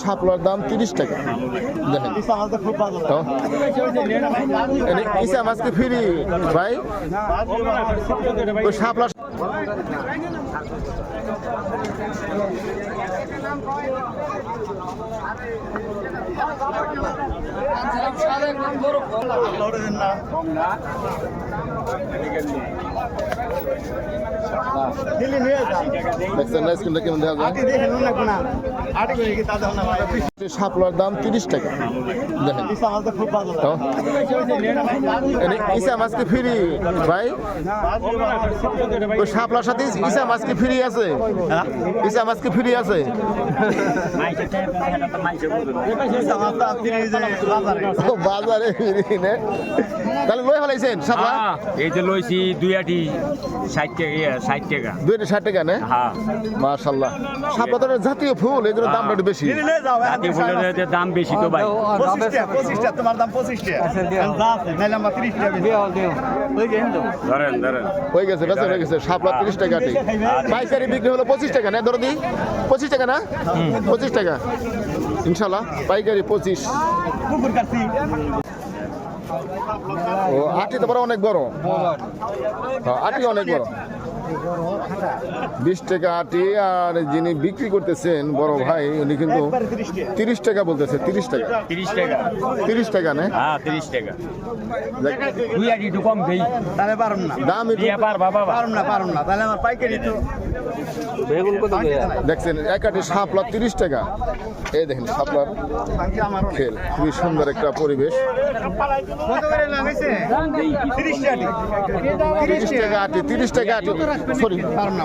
শাপলার দাম 30 টাকা। দেখেন ইসা মাছ কি ফ্রি ভাই? শাপলা শাপলার দাম 30 টাকা। দেখেন ইসা মাছ কি ফ্রি ভাই? শাপলার সাথে ইসা মাছ কি ফ্রি আছে? ইসা মাছ কি ফ্রি আছে? বাজারে ফ্রি নে তাহলে লই ফেলাইছেন শাপলা? এই যে লইছি 2 আটি 60 টাকা 60 টাকা 2 আটি 60 টাকা না? হ্যাঁ মাশাআল্লাহ। শাপলা তো জাতীয় ফুল, এর জন্য দামটা একটু বেশি। জাতীয় ফুলের দাম বেশি তো ভাই। 25 টাকা তোমার দাম 25 টাকা। নাইলে আমরা 30 টাকা ধরেন হয়ে গেছে বেচা হয়ে গেছে। শাপলা 30 টাকা আটি, পাইকারি বিক্রি হলো 25 টাকা না? ধরো দি 25 টাকা না? 25 টাকা ইনশাআল্লাহ, পাইকারি 25। ও আটি তো বড়, অনেক বড়। হ্যাঁ আটি অনেক বড়। 20 টাকা আটি। আর যিনি বিক্রি করতেছেন বড় ভাই, উনি কিন্তু 30 টাকা বলতেছে। 30 টাকা 30 টাকা না? হ্যাঁ 30 টাকা। 2 আটি একটু কম দেই তাহলে পারুম না। দাম একটু পারুম না তাহলে আমার পাইকারি তো দেখছেন এক আটি শাপলা 30 টাকা। এই দেখেন শাপলার খেল, খুবই সুন্দর একটা পরিবেশ। কত করে লাগাইছে? 30 টাকা। 30 টাকা আটি, 30 টাকা আটি। সরি পারুম না।